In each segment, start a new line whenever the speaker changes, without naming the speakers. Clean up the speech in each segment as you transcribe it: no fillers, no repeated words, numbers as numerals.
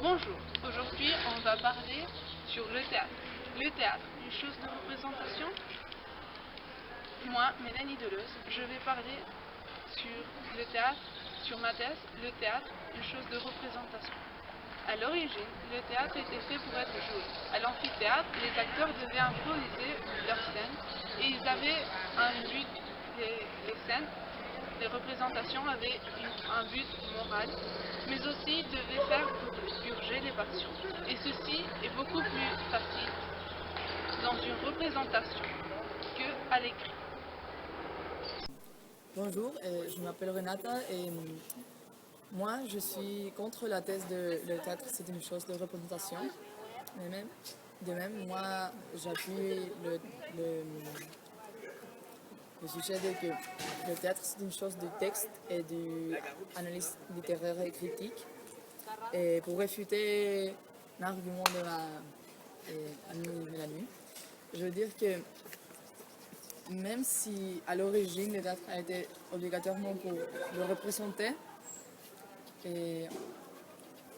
Bonjour, aujourd'hui on va parler sur le théâtre. Le théâtre, une chose de représentation. Moi, Mélanie Deleuze, je vais parler sur le théâtre, sur ma thèse, le théâtre, une chose de représentation. À l'origine, le théâtre était fait pour être joué. À l'amphithéâtre, les acteurs devaient improviser leurs scènes et ils avaient un but, les scènes, les représentations avaient un but moral, mais aussi devaient faire purger les passions. Et ceci est beaucoup plus facile dans une représentation qu'à l'écrit.
Bonjour, je m'appelle Renata et moi je suis contre la thèse de le théâtre c'est une chose de représentation. Mais de même, moi j'appuie le sujet de que le théâtre c'est une chose du texte et de l'analyse littéraire et critique. Et pour réfuter l'argument de ma amie Mélanie, je veux dire que même si à l'origine le théâtre a été obligatoirement pour le représenter, et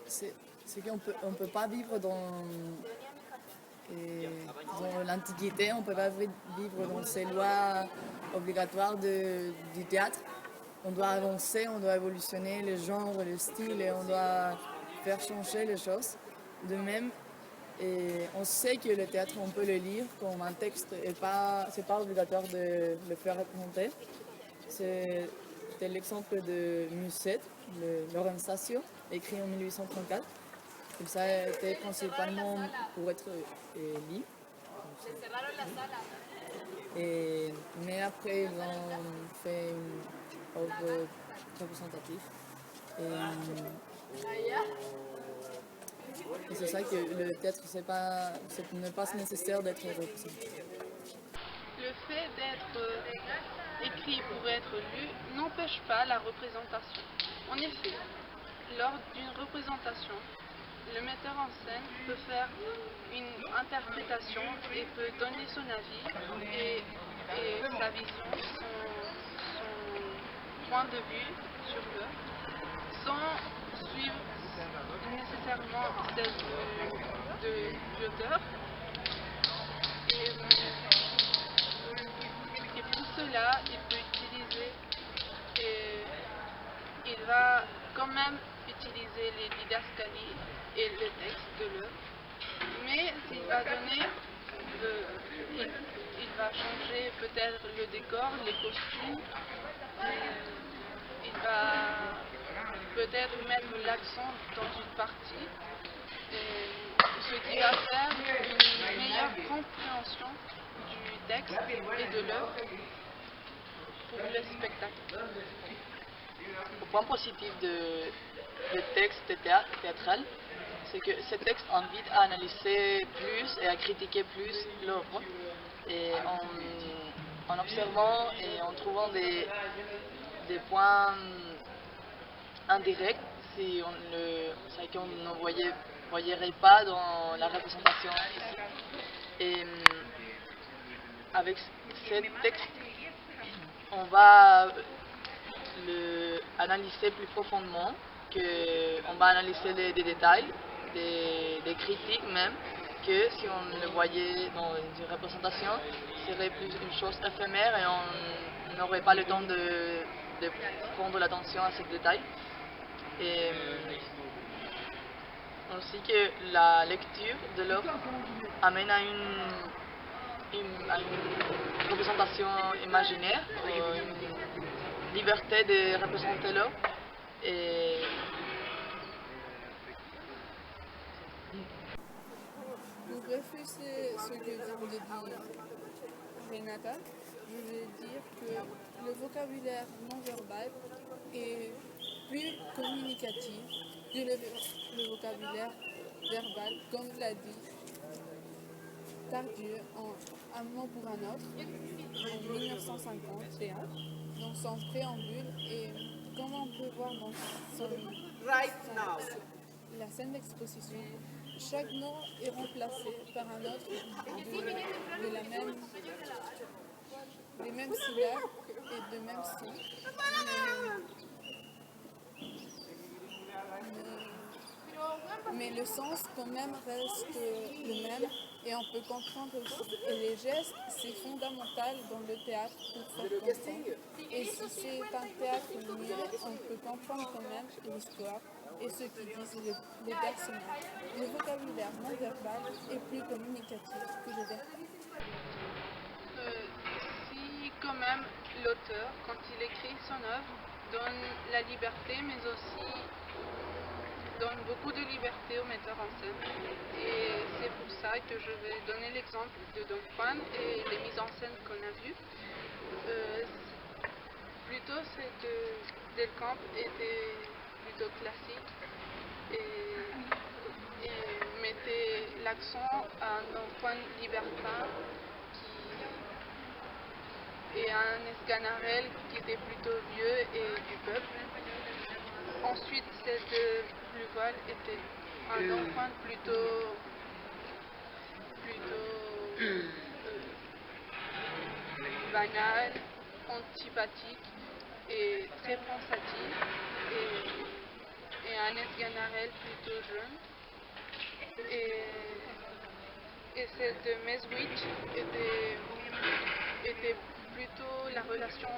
c'est qu'on peut pas vivre dans l'Antiquité, on ne peut pas vivre dans ces lois obligatoires du théâtre. On doit avancer, on doit évolutionner les genres, le style et on doit faire changer les choses. De même, et on sait que le théâtre, on peut le lire comme un texte et c'est pas obligatoire de le faire représenter. C'était l'exemple de Musset, de Lorenzaccio, écrit en 1834. Ça a été principalement pour être lu. Mais après, ils ont fait une œuvre représentative. Et c'est ça que le théâtre, ce n'est pas nécessaire d'être représenté.
Le fait d'être écrit pour être lu n'empêche pas la représentation. En effet, lors d'une représentation, le metteur en scène peut faire une interprétation et peut donner son avis et sa vision, son point de vue sur l'œuvre, sans suivre nécessairement celle de l'auteur. Et pour cela, il peut utiliser, il va quand même utiliser les didascalies et le texte de l'œuvre, mais il va donner, il va changer peut-être le décor, les costumes, il va peut-être mettre l'accent dans une partie, ce qui va faire une meilleure compréhension du texte et de l'œuvre pour le spectateur.
Le point positif du texte théâtral, c'est que ce texte invite à analyser plus et à critiquer plus l'œuvre, et en observant et en trouvant des points indirects qu'on ne voyerait pas dans la représentation ici. Et avec ce texte, on va analyser plus profondément, on va analyser des détails, des critiques même, que si on le voyait dans une représentation, ce serait plus une chose éphémère et on n'aurait pas le temps de prendre l'attention à ces détails. Et aussi que la lecture de l'œuvre amène à une représentation imaginaire, une liberté de représenter l'œuvre. Et
Pour refuser ce que vient de dire Renata, je vais dire que le vocabulaire non verbal est plus communicatif que le vocabulaire verbal, comme l'a dit Tardieu en Un mot pour un autre en 1951 dans son préambule, et comme on peut voir dans la scène d'exposition, chaque mot est remplacé par un autre des mêmes syllabes et de même son. Mais mais le sens quand même reste le même et on peut comprendre aussi. Et les gestes, c'est fondamental dans le théâtre pour faire comprendre. Et si c'est un théâtre muet, on peut comprendre quand même l'histoire et ce qu'ils disent les personnages. Le vocabulaire non verbal est plus communicatif que le verbal.
Si quand même l'auteur, quand il écrit son œuvre, donne la liberté, mais aussi donne beaucoup de liberté au metteur en scène. Et c'est pour ça que je vais donner l'exemple de Don Juan et les mises en scène qu'on a vues. Plutôt, c'est que Del Camp était plutôt classique et mettait l'accent à un Don Juan libertin et à un Esganarelle qui était plutôt vieux et du peuple. Ensuite, celle de Pluval était un Don Juan plutôt banal, antipathique et très pensatif, et un Esganarelle plutôt jeune. Et celle de Meswich était plutôt, la relation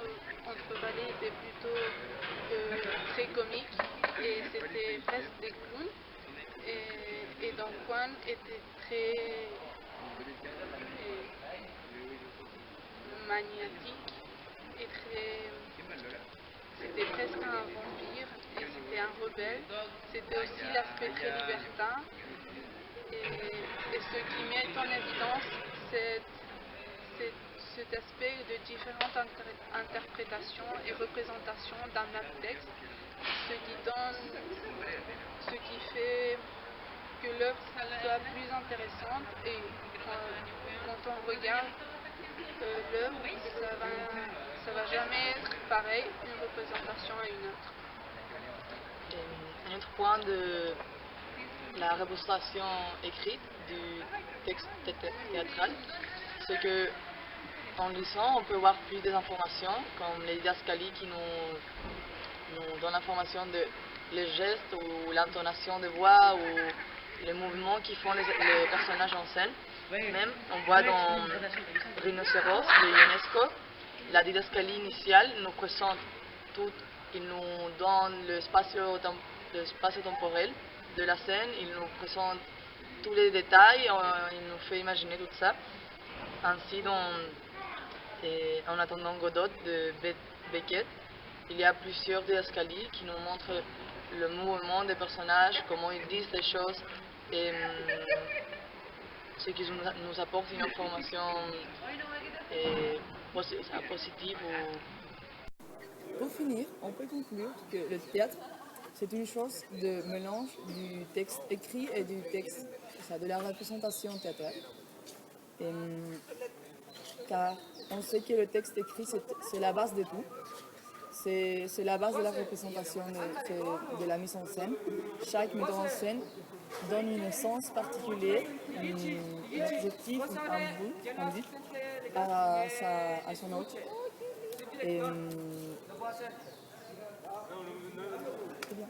entre valets était plutôt très comique et c'était presque des clowns. Et Don Juan était très magnétique et c'était presque un vampire et c'était un rebelle. C'était aussi l'aspect très libertin. Et ce qui met en évidence cet aspect de différentes interprétations et représentations d'un même texte, ce qui fait que l'œuvre soit plus intéressante et quand on regarde l'œuvre, ça va jamais être pareil une représentation à une autre.
Un autre point de la représentation écrite du texte théâtral, c'est que en lisant, on peut voir plus d'informations, comme les didascalies qui nous donnent l'information de les gestes ou l'intonation de voix ou les mouvements qui font les personnages en scène. Même, on voit dans Rhinocéros de Ionesco, la didascalie initiale nous présente tout, il nous donne le spatio-temporel de la scène, il nous présente tous les détails, il nous fait imaginer tout ça. Ainsi, en attendant Godot de Beckett, il y a plusieurs didascalies qui nous montrent le mouvement des personnages, comment ils disent les choses, et ce qui nous apporte une information positive.
Pour finir, on peut conclure que le théâtre, c'est une chose de mélange du texte écrit et du texte, de la représentation théâtrale. Car on sait que le texte écrit, c'est la base de tout. C'est la base de la représentation, de la mise en scène. Chaque metteur en scène donne un sens particulier, un objectif, un but à son œuvre. Et c'est bien.